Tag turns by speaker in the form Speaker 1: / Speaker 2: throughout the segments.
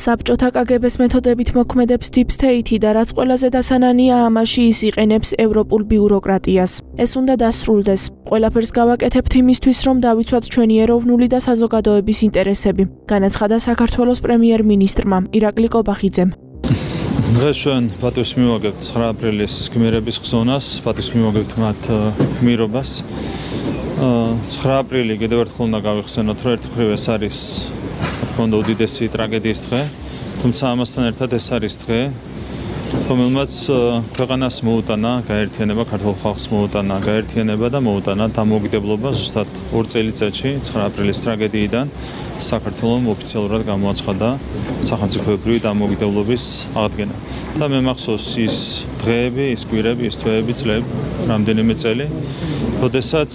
Speaker 1: საბჭოთა კგბ-ს მეთოდებით მოქმედებს Deep State და რაც ყველაზე დასანანია ამაში ის იყენებს ევროპულ ბიუროკრატიას. ეს უნდა დასრულდეს. ყველაფერს გავაკეთებთ იმისთვის, რომ დავიცვათ ჩვენი ეროვნული და საზოგადოების ინტერესები, განაცხადა საქართველოს პრემიერ-მინისტრმა ირაკლი კობახიძემ.
Speaker 2: დღეს ჩვენ პატივს მივაგებთ 9 აპრილის გმირების ხსოვნას, პატივს მივაგებთ მათ გმირობას. 9 აპრილი კიდევ ერთხელ უნდა გავიხსენოთ, რომ ერთ მხრივ ეს არის თქონდა უდიდესი ტრაგედიის დღე, თუმცა ამასთან ერთად ეს არის დღე, რომელმაც ქვეყანას მოუტანა გაერთიანება, ქართულ ხალხს მოუტანა გაერთიანება და მოუტანა დამოუკიდებლობა ზუსტად 2 წელიწადში 9 აპრილის ტრაგედიიდან საქართველოს ოფიციალურად გამოაცხადა სახელმწიფოებრივი დამოუკიდებლობის აღდგენა. და მე მახსოვს ის დღეები, ის კვირები, ის თვეები, წლები, რამდენიმე წელი, როდესაც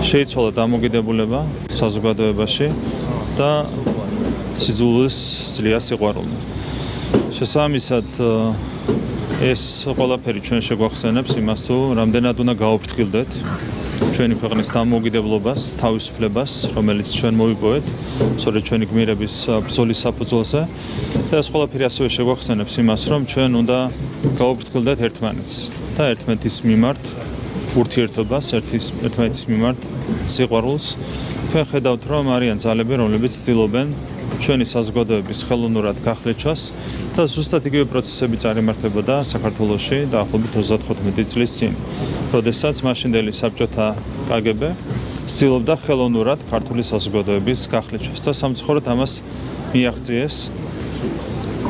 Speaker 2: შეიცვალა დამოუკიდებლობა საზოგადოებაში და სიძულვილს სძლია სიყვარული. შესაბამისად ეს ყველაფერი ჩვენ შეგვახსენებს იმას, თუ რამდენად უნდა გავაფრთხილდეთ ჩვენი ქვეყნის დამოუკიდებლობას, თავისუფლებას, რომელიც ჩვენ მოვიპოვეთ, სწორედ ჩვენი გმირების ბრძოლის საფუძველზე და ეს ყველაფერი ასევე შეგვახსენებს იმას, რომ ჩვენ უნდა გავაფრთხილდეთ ერთმანეთს და ერთმანეთის მიმართ ურთიერთობას, ერთმანეთის მიმართ სიყვარულს. თქვენ ხედავთ, რომ არიან ძალები, რომლებიც ცდილობენ ჩვენი საზოგადოების ხელოვნურად გახლეჩას და ზუსტად იგივე პროცესები წარიმართებოდა საქართველოში დაახლოებით 35 წლის წინ, როდესაც მაშინდელი საბჭოთა კგბ ცდილობდა ხელოვნურად ქართული საზოგადოების გახლეჩას და სამწუხაროდ ამას მიაღწიეს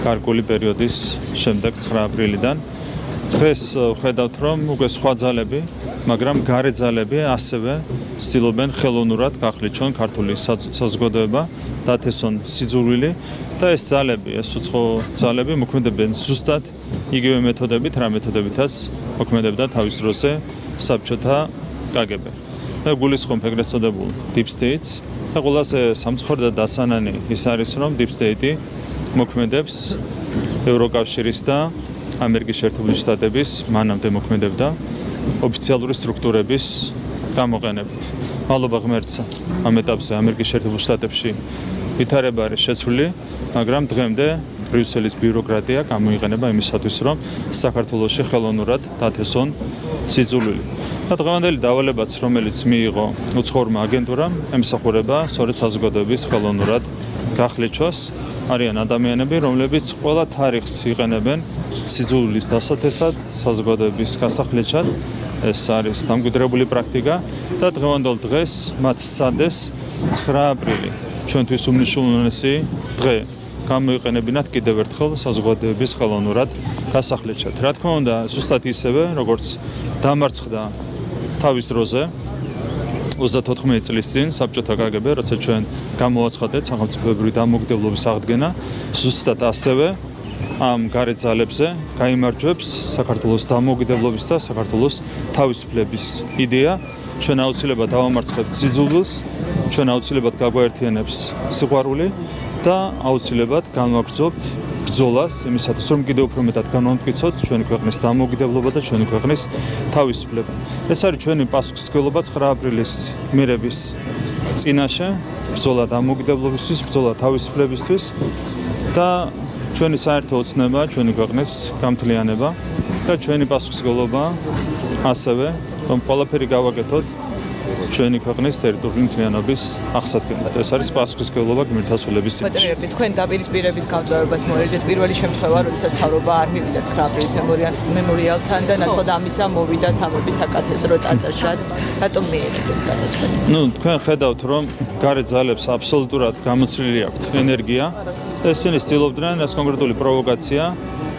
Speaker 2: გარკვეული პერიოდის შემდეგ 9 აპრილიდან. დღეს ხედავთ, რომ უკვე სხვა ძალები, მაგრამ გარე ძალები ასევე ცდილობენ ხელოვნურად გახლეჩონ ქართული საზოგადოება, დათესონ სიძულვილი და ეს ძალები, ეს უცხო ძალები მოქმედებენ ზუსტად იგივე მეთოდებით, რა მეთოდებითაც მოქმედებდა თავის დროზე საბჭოთა კგბ. მე გულისხმობ ეგრეთ წოდებულ Deep States და ყველაზე სამწუხარო და დასანანი ის არის, რომ Deep State მოქმედებს ევროკავშირის და ამერიკის შეერთებული შტატების მანამდე მოქმედებდა ოფიციალური სტრუქტურების გამოყენებით. მადლობა ღმერთსა, ამ ეტაპზე ამერიკის შეერთებულ შტატებში ვითარება არის შეცვლილი, მაგრამ დღემდე ბრიუსელის ბიუროკრატია გამოიყენება იმისათვის, რომ საქართველოში ხელოვნურად დათესონ სიძულვილი. და დღევანდელი დავალებაც, რომელიც მიიღო უცხოურმა აგენტურამ, ემსახურება სწორედ საზოგადოების ხელოვნურად გახლეჩვას. არიან ადამიანები, რომლებიც ყველა თარიღს იყენებენ სიძულვილის დასათესად, საზოგადოების გასახლეჩად. ეს არის დამკვიდრებული პრაქტიკა და დღევანდელ დღეს მათ სცადეს 9 აპრილი, ჩვენთვის უმნიშვნელოვანესი დღე, გამოიყენებინათ კიდევ ერთხელ საზოგადოების ხელოვნურად გასახლეჩად. რა თქმა უნდა, ზუსტად ისევე, როგორც დამარცხდა თავის დროზე 34 წლის წინ საბჭოთა კგბ, როცა ჩვენ გამოაცხადეთ სახელმწიფოებრივი დამოუკიდებლობის აღდგენა, ზუსტად ასევე ამ გარე ძალებზე გაიმარჯვებს საქართველოს დამოუკიდებლობის და საქართველოს თავისუფლების იდეა. ჩვენ აუცილებლად დავამარცხებთ სიძულვილს, ჩვენ აუცილებლად გაგვაერთიანებს სიყვარული და აუცილებლად განვაგრძობთ ბრძოლას იმისათვის, რომ კიდევ უფრო მეტად განვამტკიცოთ ჩვენი ქვეყნის დამოუკიდებლობა და ჩვენი ქვეყნის თავისუფლება. ეს არის ჩვენი პასუხისმგებლობა 9 აპრილის გმირების წინაშე, ბრძოლა დამოუკიდებლობისთვის, ბრძოლა თავისუფლებისთვის და ჩვენი საერთო ოცნება, ჩვენი ქვეყნის გამთლიანება და ჩვენი პასუხისმგებლობა ასევე, რომ ყველაფერი გავაკეთოთ ჩვენი ქვეყნის ტერიტორიული მთლიანობის აღსადგენად. ეს არის პასუხისმგებლობა გმირთა სულების წინაშე.
Speaker 3: თქვენ დაპირისპირების გამწვავებას მოერიდეთ პირველი შემთხვევა, როდესაც მთავრობა არ მივიდა 9 აპრილის მემორიალთან და ნაცვლად ამისა მოვიდა სამების საკათედრო ტაძარში. რატომ მიიღეთ ეს გადაწყვეტილება?
Speaker 2: თქვენ ხედავთ, რომ გარე ძალებს აბსოლუტურად გამოცლილი აქვთ ენერგია. ესენი ცდილობდნენ ეს კონკრეტული პროვოკაცია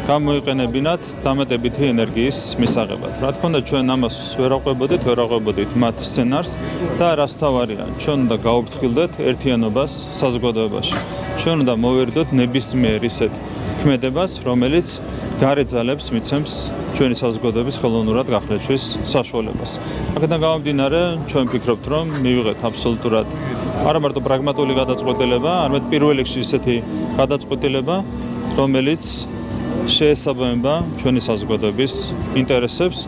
Speaker 2: გამოიყენებინათ დამატებითი ენერგიის მისაღებად. რა თქმა უნდა, ჩვენ ამას ვერ აყვებოდით მათ სცენარს და რას თავარია, ჩვენ უნდა გავაფრთხილდეთ ერთიანობას საზოგადოებაში. ჩვენ უნდა მოვერიდოთ ნებისმიერ ისეთ ქმედებას, რომელიც გარე ძალებს მიცემს ჩვენი საზოგადოების ხელოვნურად გახლეჩვის საშუალებას. აქედან გამომდინარე, ჩვენ ვფიქრობთ, რომ მივიღეთ აბსოლუტურად არა მარტო პრაგმატული გადაწყვეტილება, არამედ პირველ რიგში ისეთი გადაწყვეტილება, რომელიც შეესაბამება ჩვენი საზოგადოების ინტერესებს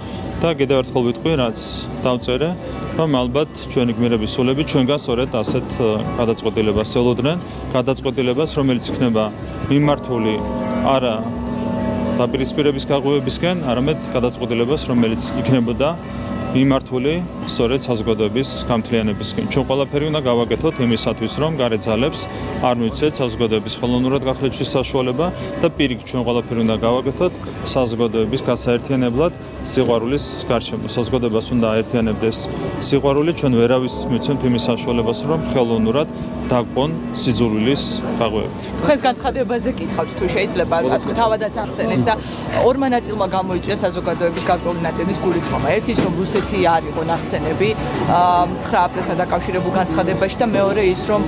Speaker 2: და კიდევ ერთხელ ვიტყვი, რაც დავწერე, რომ ალბათ ჩვენი გმირების სულები ჩვენგან სწორედ ასეთ გადაწყვეტილებას ელოდნენ, გადაწყვეტილებას, რომელიც იქნება მიმართული არა დაპირისპირების გაღვივებისკენ, არამედ გადაწყვეტილებას, რომელიც იქნებოდა მიმართული სწორედ საზოგადოების გამთლიანებისკენ. ჩვენ ყველაფერი უნდა გავაკეთოთ იმისათვის, რომ გარეთ ძალებს არ მივცეთ საზოგადოების ხელოვნურად გახლეჩვის საშუალება და პირიქით ჩვენ ყველაფერი უნდა გავაკეთოთ საზოგადოების გასაერთიანებლად სიყვარულის გარშემო. საზოგადოებას უნდა აერთიანებდეს სიყვარული, ჩვენ ვერავის მივცემთ იმის საშუალებას, რომ ხელოვნურად დაგყონ სიძულვილის გაღვივებით.
Speaker 3: თქვენს განცხადებაზე გითხავთ, თუ შეიძლება რა თქმა თავადაც ახსენეთ და ორმა ნაწილმა გამოიწვია საზოგადოების გარკვეული ნაწილის გულისხმობა. ერთი ის რომ რუსეთი არ იყო ნახსენები 9 აპრილთან დაკავშირებულ განცხადებაში და მეორე ის რომ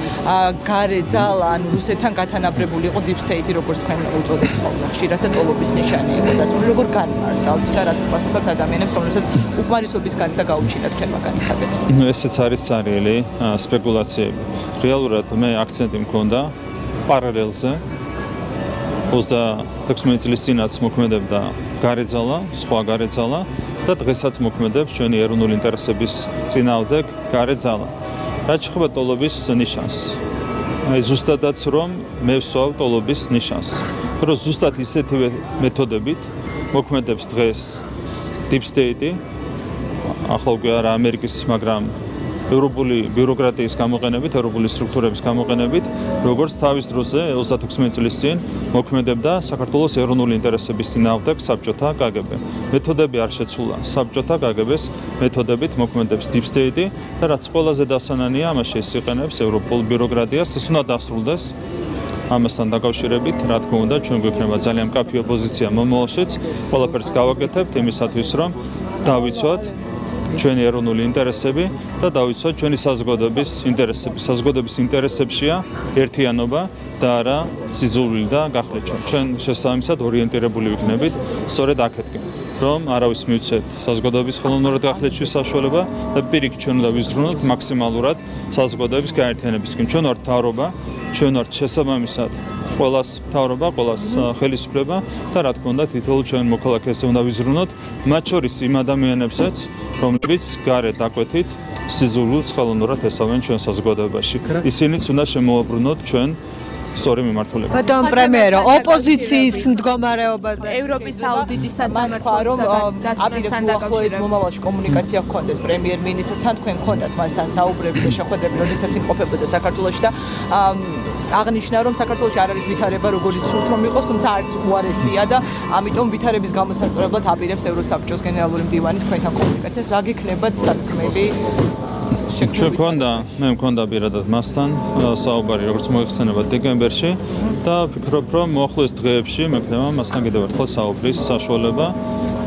Speaker 3: გარე ძალა ან რუსეთთან გათანაბრებული იყო deep state-ი, როგორც თქვენ უწოდებთ ხოლმე. ხშირად და ტოლობის ნიშანი იყო დასმული, როგორ განმარტავთ და რა პასუხობთ ადამიანებს, რომლებსაც უკმარისობის განცდა გაუჩნდათ თქვენმა განცხადებამ.
Speaker 2: ესეც არის სერიალი სპეკულაციები. რეალურად მე აქცენტი მქონდა პარალელზე 26 წლის წინაც მოქმედებდა გარეძალა, სხვა გარეძალა და დღესაც მოქმედებს ჩვენი ეროვნული ინტერესების წინააღმდეგ გარეძალა. რაც შეეხება ტოლობის ნიშანს. აი ზუსტადაც რომ მე ვსვავ ტოლობის ნიშანს. რომ ზუსტად ისეთივე მეთოდებით მოქმედებს დღეს deep state-ი, ახლა უკვე არა ამერიკის, მაგრამ ევროპული ბიუროკრატიის გამოყენებით, ევროპული სტრუქტურების გამოყენებით, როგორც თავის დროზე 36 წლის წინ მოქმედებდა საქართველოს ეროვნული ინტერესების წინააღმდეგ საბჭოთა KGB. მეთოდები არ შეცვლა საბჭოთა KGB-ს მეთოდებით მოქმედებს deep state-ი და რაც ყველაზე დასანანია, ამაში ის იყენებს ევროპულ ბიუროკრატიას, ეს უნდა დასრულდეს. ამასთან დაკავშირებით, რა თქმა უნდა, ჩვენ გვექნება ძალიან მკაფიო პოზიცია მომავალშიც, ყველაფერს გავაკეთებთ იმისათვის, რომ დავიცვათ ჩვენი ეროვნული ინტერესები და დავიცვათ ჩვენი საზოგადოების ინტერესები. საზოგადოების ინტერესებშია ერთიანობა და არა სიძულვილი და გახლეჩვა. ჩვენ შესაბამისად ორიენტირებული ვიქნებით სწორედ აქეთკენ, რომ არავის მივცეთ საზოგადოების ხელოვნურად გახლეჩვის საშუალება და პირიქით ჩვენ უნდა ვიზრუნოთ მაქსიმალურად საზოგადოების გაერთიანებისკენ. ჩვენ ვართ მთავრობა, ჩვენ ვართ შესაბამისად ყველას მთავრობა, ყველას ხელისუფლება და რა თქმა უნდა თითოეულ ჩვენ მოქალაქეზე უნდა ვიზრუნოთ, მათ შორის იმ ადამიანებსაც, რომლებიც გარეთ დაკვეთით სიძულვილს ხელოვნურად ესავენ ჩვენ საზოგადოებაში. ისინიც უნდა შემოაბრუნოთ ჩვენ სწორი მიმართულება.
Speaker 4: ბატონ პრემიერო, ოპოზიციის მდგომარეობაზე
Speaker 5: ევროპის აუდიტის სასამართლოს დასწრებასთან
Speaker 3: დაკავშირებით მომავალში კომუნიკაცია გქონდეს პრემიერ-მინისტრთან, თქვენ გქონდათ მასთან საუბრები და შეხვედრები, როდესაც იმყოფებოდა საქართველოში და აღნიშნა რომ საქართველოში არ არის ვითარება როგორც სურთ რომ იყოს, თუმცა არც უარესია და ამიტომ ვითარების გამოსასწორებლად აპირებს ევროსაბჭოს გენერალური მდივანი თქვენთან კომუნიკაციას. რა გექნებათ სათქმელი?
Speaker 2: მე მქონდა პირადად მასთან საუბარი, როგორც მოიხსენებათ დეკემბერში და ვფიქრობ, რომ მოახლოეს დღეებში მექნება მასთან კიდევ ერთხელ საუბრის საშუალება.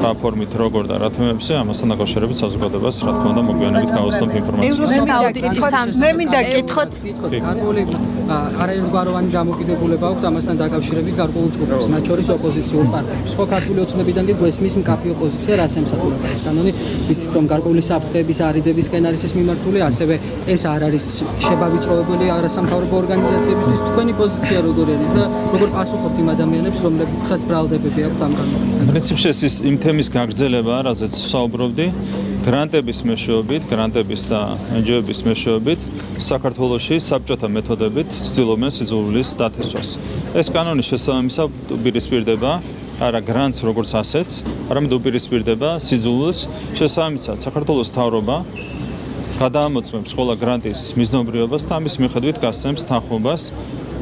Speaker 2: რა ფორმით, როგორ და რა თემებზე, ამასთან დაკავშირებით საზოგადოებას, რა თქმა უნდა, მოგვიანებით გავუსწრებთ ინფორმაციას.
Speaker 4: მე მინდა გითხოთ,
Speaker 6: გარკვეული არაერთგვაროვანი დამოკიდებულება აქვს ამასთან დაკავშირებით გარკვეულ ჯგუფებს, მათ შორის ოპოზიციურ პარტიებს. ხო, ქართული ოცნებიდან კი გვესმის მკაფი ოპოზიცია რას ემსახურება ეს კანონი, ვიცით რომ გარკვეული საფრთხეების არიდებისკენ არის ეს მიმართული, ასევე ეს არ არის შებავიწროებული არასამთავრობო ორგანიზაციებისთვის. თქვენი პოზიცია როგორი არის და როგორ პასუხობთ იმ ადამიანებს, რომლებსაც ბრალდებები აქვთ ამ კანონთან?
Speaker 2: პრინციპში ეს იმ თემის გაგრძელება, რაზეც საუბრობდი, გრანტების მეშვეობით, გრანტების და NGO-ების მეშვეობით საქართველოში საბჭოთა მეთოდებით ცდილობენ სიძულვილის დათესვას. ეს კანონი შესაბამისად უპირისპირდება არა გრანტს როგორც ასეთს, არამედ უპირისპირდება სიძულვილს. შესაბამისად საქართველოს მთავრობა გადაამოწმებს ყველა გრანტის მიზნობრიობას და ამის მიხედვით გასცემს თანხმობას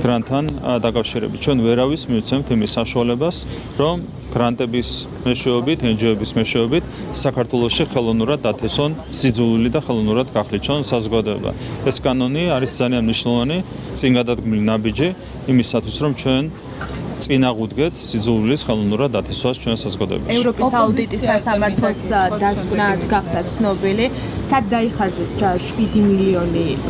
Speaker 2: გრანტთან დაკავშირებით. ჩვენ ვერავის მივცემთ იმის საშუალებას, რომ გრანტების მეშვეობით, NGO-ების მეშვეობით საქართველოში ხელოვნურად დათესონ სიძულვილი და ხელოვნურად გახლეჩონ საზოგადოება. ეს კანონი არის ძალიან მნიშვნელოვანი წინ გადადგმული ნაბიჯი იმისათვის, რომ ჩვენ წინ აღვდგეთ სიძულვილის ხელოვნურად დათესვას ჩვენ საზოგადოებაში.
Speaker 5: ევროპის აუდიტის სასამართლოს დასკვნად გახდა ცნობილი, სად დაიხარჯა 7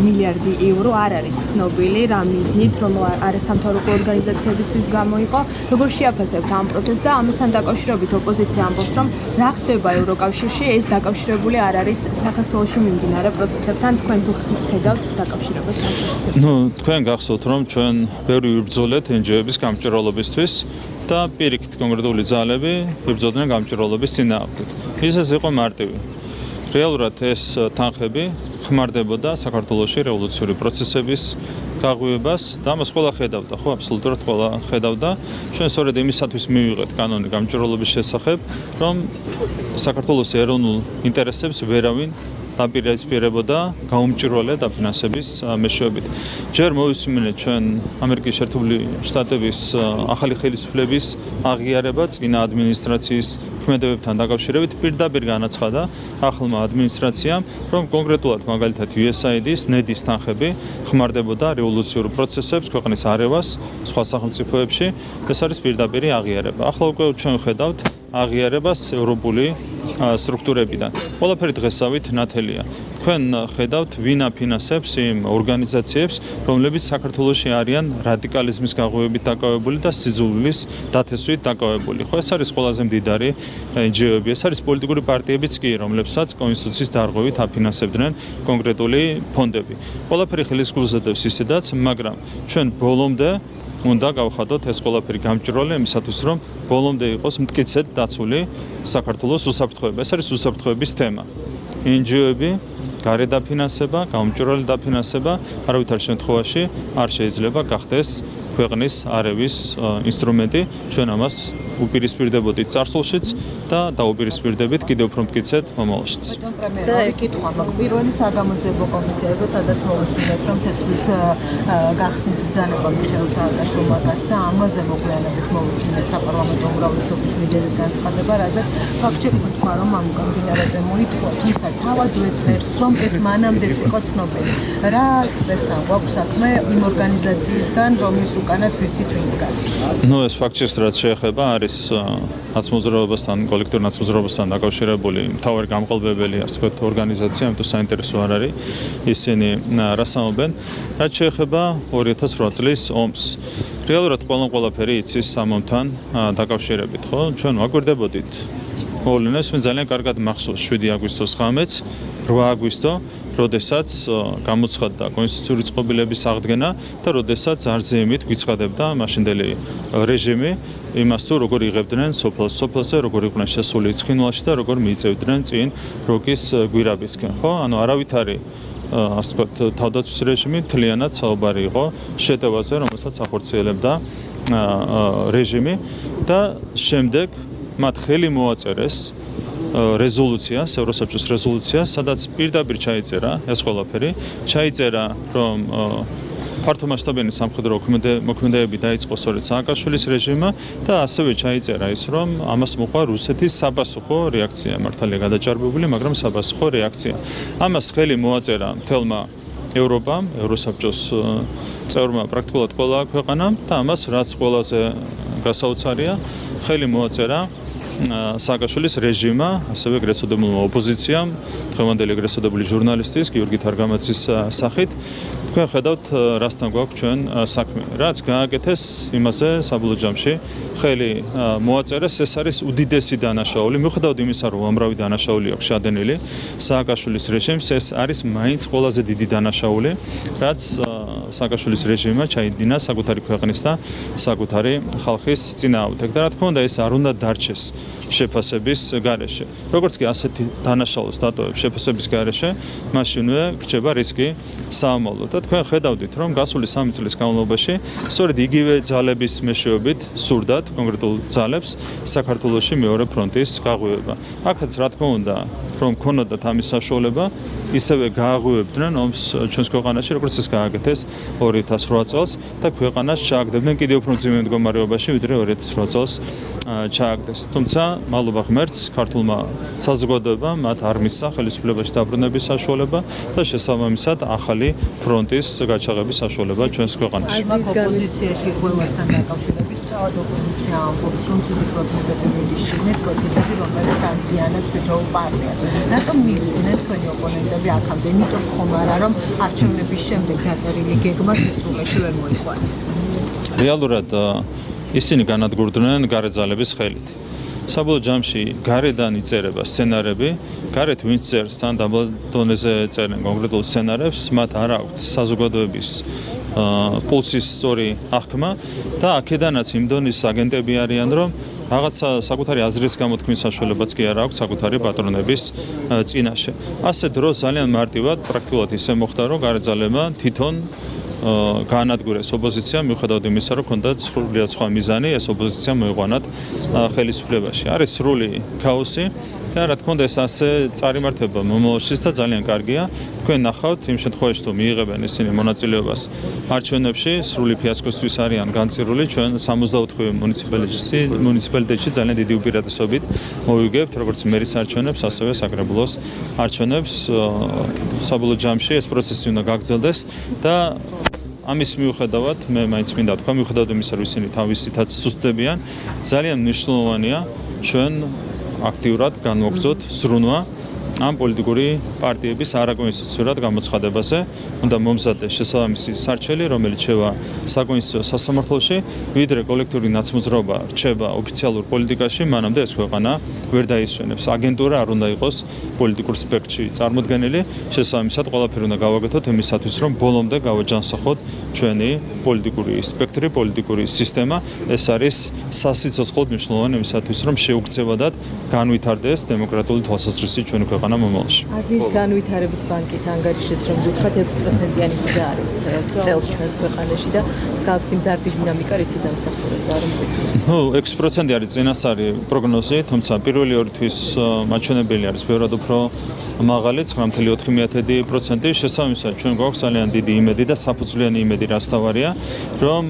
Speaker 5: მილიარდი ევრო, არ არის ცნობილი რა მიზნით, რომ არასამთავრობო ორგანიზაციებისთვის გამოიყო. როგორ შეაფასებთ ამ პროცესს და ამასთან დაკავშირებით ოპოზიცია ამბობს, რომ რა ხდება ევროკავშირში, ეს დაკავშირებული არ არის საქართველოში მიმდინარე პროცესებთან, თქვენ თუ ხედავთ დაკავშირებას ამ პროცესებთან?
Speaker 2: თქვენ გახსოვთ, რომ ჩვენ ბევრი ვიბრძოლეთ NGO-ების გამჭვირვალობის გამჭირვალობისთვის და პირიქით კონკრეტული ძალები იბრძოდნენ გამჭირვალობის წინააღმდეგ. ის იყო მარტივი. რეალურად ეს თანხები ხმარდებოდა საქართველოში რევოლუციური პროცესების გაღვივებას და მას ყველა ხედავდა, ხო, აბსოლუტურად ყველა ხედავდა. ჩვენ სწორედ იმისათვის მივიღეთ კანონი გამჭირვალობის შესახებ, რომ საქართველოს ეროვნულ ინტერესებს ვერავინ დაპირისპირებოდა გაუმჭირვალე დაფინანსების მეშვეობით. ჯერ მოვისმინეთ ჩვენ ამერიკის შეერთებული შტატების ახალი ხელისუფლების აღიარება წინა ადმინისტრაციის ქმედებებთან დაკავშირებით პირდაპირ განაცხადა ახალმა ადმინისტრაციამ, რომ კონკრეტულად მაგალითად USAID-ის ნედის თანხები ხმარდებოდა რევოლუციურ პროცესებს ქვეყნის არევას სხვა სახელმწიფოებში. ეს არის პირდაპირი აღიარება. ახლა უკვე ჩვენ ხედავთ აღიარებას ევროპული სტრუქტურებიდან. ყველაფერი დღესავით ნათელია. თქვენ ხედავთ, ვინ აფინანსებს იმ ორგანიზაციებს, რომლებიც საქართველოში არიან რადიკალიზმის გაღვივებით დაკავებული და სიძულვილის დათესვით დაკავებული. ხო, ეს არის ყველაზე მდიდარი NGO-ები. ეს არის პოლიტიკური პარტიებიც კი, რომლებსაც კონსტიტუციის დარღვევით აფინანსებდნენ კონკრეტული ფონდები. ყველაფერი ხელის გულზადებს ისედაც, მაგრამ ჩვენ ბოლომდე უნდა გავხადოთ ეს ყველაფერი გამჭირვალე იმისათვის, რომ ბოლომდე იყოს მტკიცედ დაცული საქართველოს უსაფრთხოება. ეს არის უსაფრთხოების თემა. NGO-ები, გარე დაფინანსება, გამჭირვალე დაფინანსება, არავითარ შემთხვევაში არ შეიძლება გახდეს ქვეყნის არევის ინსტრუმენტი. ჩვენ ამას უპირისპირდებოდით წარსულშიც და დაუპირისპირდებით კიდევ უფრო მტკიცედ მომავალშიც.
Speaker 4: პრემიერი კითხვა მაქვს პირველი საგამოძიებო კომისიაზე, სადაც მოვისმინეთ, რომ ცეცხლის გახსნის ბრძანება მიხეილ სააკაშვილმა გასცა, ამაზე მოგვიანებით მოვისმინეთ საპარლამენტო უმრავლესობის ლიდერის განცხადება, რაზეც ფაქტჩეკმა თქვა, რომ ამ გამდინარეზე მოითხოვა, თუმცა თავადვე წერს, რომ ეს მანამდეც იყო ცნობილი. რა წესთან გვაქვს საქმე იმ ორგანიზაციისგან, რომლის უკანაც ვიცით ვინ დგას?
Speaker 2: ეს ფაქტჩეკს რაც შეეხება არის ნაცმოძრაობასთან, კოლექტიურ ნაცმოძრაობასთან დაკავშირებული მთავარი გამყოლბებელი, ასე ვთქვათ, ორგანიზაცია, ამიტომ საინტერესო არ არის ისინი რას ამობენ. რაც შეეხება 2008 წლის ომს. რეალურად ყველაფერი იცის ამ ომთან დაკავშირებით, ხო? ჩვენ ვაკვირდებოდით მოვლენებს, მე ძალიან კარგად მახსოვს 7 აგვისტოს ღამეც, 8 აგვისტო, როდესაც გამოცხადდა კონსტიტუციური წყობილების აღდგენა და როდესაც არზეიმით გვიცხადებდა მაშინდელი რეჟიმი იმას თუ როგორ იღებდნენ სოფელზე, როგორ იყვნენ შესული ცხინვალში და როგორ მიიწევდნენ წინ როკის გვირაბისკენ, ხო? ანუ არავითარი ასე ვთქვათ, თავდაცვის რეჟიმი მთლიანად საუბარი იყო შეტევაზე, რომელსაც ახორციელებდა რეჟიმი და შემდეგ მათ ხელი მოაწერეს რეზოლუციას, ევროსაბჭოს რეზოლუციას, სადაც პირდაპირ ჩაიწერა ეს ყველაფერი, ჩაიწერა, რომ ფართომასშტაბიანი სამხედრო მოქმედებები დაიწყო სწორედ სააკაშვილის რეჟიმმა და ასევე ჩაიწერა ის, რომ ამას მოყვა რუსეთის საპასუხო რეაქცია, მართალია გადაჭარბებული, მაგრამ საპასუხო რეაქცია. ამას ხელი მოაწერა მთელმა ევროპამ, ევროსაბჭოს წევრმა პრაქტიკულად ყველა ქვეყანამ და ამას რაც ყველაზე გასაოცარია, ხელი მოაწერა სააკაშვილის რეჟიმმა, ასევე ეგრეთ წოდებულმა ოპოზიციამ, დღევანდელი ეგრეთ წოდებული ჟურნალისტის გიორგი თარგამაძის სახით. თქვენ ხედავთ, რასთან გვაქვს ჩვენ საქმე. რაც გააკეთეს იმაზე საბოლოო ჯამში ხელი მოაწერეს, ეს არის უდიდესი დანაშაული. მიუხედავად იმისა, რომ უამრავი დანაშაული აქვს შადენილი სააკაშვილის რეჟიმს, ეს არის მაინც ყველაზე დიდი დანაშაული, რაც სააკაშვილის რეჟიმმა ჩაიდინა საკუთარი ქვეყნის და საკუთარი ხალხის წინააღმდეგ. და რა თქმა უნდა, ეს არ უნდა დარჩეს შეფასების გარეშე. როგორც კი ასეთი დანაშაულს დატოვებს შეფასების გარეშე, მაშინვე გრჩება რისკი საამალო. და თქვენ ხედავდით, რომ გასული 3 წლის განმავლობაში სწორედ იგივე ძალების მეშვეობით სურდათ კონკრეტულ ძალებს საქართველოში მეორე ფრონტის გაღვივება. აქაც რა თქმა უნდა, რომ ქონოდათ ამის საშუალება, ისევე გააღვივებდნენ ომს ჩვენს ქვეყანაში, როგორც ეს გააკეთეს 2008 წელს და ქვეყანას ჩააგდებდნენ კიდევ უფრო მძიმე მდგომარეობაში, ვიდრე 2008 წელს ჩააგდეს. თუმცა მადლობა ღმერთს, ქართულმა საზოგადოებამ მათ არ მისცა ხელისუფლებაში დაბრუნების საშუალება და შესაბამისად ახალი ფრონტის გაჩაღების საშუალება ჩვენს ქვეყანაში.
Speaker 4: ოპოზიციაში ყველასთან დაკავშირებით თავად ოპოზიცია ამბობს, რომ ცუდი პროცესები მიდის შიგნით, პროცესები, რომელიც აზიანებს თითოეულ პარტიას. რატომ მივიდნენ თქვენი ოპონენტები აქამდე? იმიტომ ხომ არა, რომ არჩევნების შემდეგ დაწერილი გეგმა სისრულეში ვერ მოიხვალეს.
Speaker 2: რეალურად ისინი განადგურდნენ გარე ძალების ხელით. საბოლოო ჯამში გარედან იწერება სცენარები, გარეთ ვინც წერს თან დაბალ დონეზე წერენ კონკრეტულ სცენარებს, მათ არ აქვთ საზოგადოების პულსის სწორი აღქმა და აქედანაც იმ დონის აგენტები არიან, რომ რაღაცა საკუთარი აზრის გამოთქმის საშუალებაც კი არ აქვს საკუთარი პატრონების წინაშე. ასე დროს ძალიან მარტივად პრაქტიკულად ისე მოხდა, რომ გარეგზალებმა თვითონ გაანადგურეს ოპოზიცია, მიუხედავად იმისა, რომ ჰქონდათ სრულიად სხვა მიზანი, ეს ოპოზიცია მოიყვანათ ხელისუფლებაში. არის სრული ქაოსი და რა თქმა უნდა ეს ასე წარიმართება მომავალშიც და ძალიან კარგია. თქვენ ნახავთ იმ შემთხვევაში, თუ მიიღებენ ისინი მონაწილეობას არჩევნებში, სრული ფიასკოსთვის არიან განწირული. ჩვენ 64 მუნიციპალიტეტში ძალიან დიდი უპირატესობით მოვიგებთ როგორც მერის არჩევნებს, ასევე საკრებულოს არჩევნებს. საბოლოო ჯამში ეს პროცესი უნდა გაგრძელდეს და ამის მიუხედავად მე მაინც მინდა თქვა, მიუხედავად იმისა, რომ ისინი თავისითაც სუსტდებიან, ძალიან მნიშვნელოვანია ჩვენ აქტიურად განვაგრძოთ ზრუნვა ამ პოლიტიკური პარტიების არაკონსტიტუციურად გამოცხადებაზე. უნდა მომზადდეს შესაბამისი სარჩელი, რომელიც შევა საკონსტიტუციო სასამართლოში, ვიდრე კოლექტიური ნაცმოძრაობა რჩება ოფიციალურ პოლიტიკაში, მანამდე ეს ქვეყანა ვერ დაისვენებს. აგენტურა არ უნდა იყოს პოლიტიკურ სპექტრში წარმოდგენილი, შესაბამისად ყველაფერი უნდა გავაკეთოთ იმისათვის, რომ ბოლომდე გავაჯანსაღოთ ჩვენი პოლიტიკური სპექტრი, პოლიტიკური სისტემა. ეს არის სასიცოცხლოდ მნიშვნელოვანი იმისათვის, რომ შეუქცევადად განვითარდეს დემოკრატიული თვალსაზრისით ჩვენი ქვეყანა.
Speaker 4: აზიის განვითარების ბანკის ანგარიშიც რომ ვთქვათ 6%-იანი სიგა არის წელს ჩვენს ქვეყანაში და მსგავსი მძარდი დინამიკა რისი დამსახურება რომ ვთქვათ.
Speaker 2: 6% არის წინასწარი პროგნოზი, თუმცა პირველი ორი თვის მაჩვენებელი არის ბევრად უფრო მაღალი 9.4%. შესაბამისად ჩვენ გვაქვს ძალიან დიდი იმედი და საფუძვლიანი იმედი რასთავარია, რომ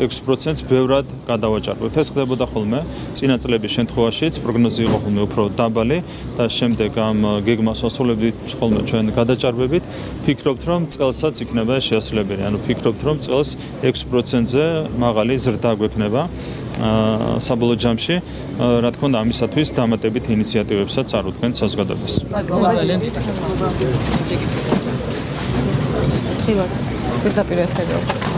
Speaker 2: 6%-ს ბევრად გადავაჭარბებთ. ეს ხდებოდა ხოლმე წინა წლების შემთხვევაშიც, პროგნოზი იყო ხოლმე უფრო დაბალი და შემდეგ ამ გეგმას ასრულებდით ხოლმე ჩვენ გადაჭარბებით. ფიქრობთ, რომ წელსაც იქნება შეასრულებელი. ანუ ფიქრობთ, რომ წელს 6%-ზე მაღალი ზრდა გვექნება საბოლოო ჯამში. რა თქმა უნდა, ამისათვის დამატებით ინიციატივებსაც არ უთქვენ საზოგადოებას.
Speaker 3: ძალიან დიდ. ხილვარ. პირდაპირ ეთერში.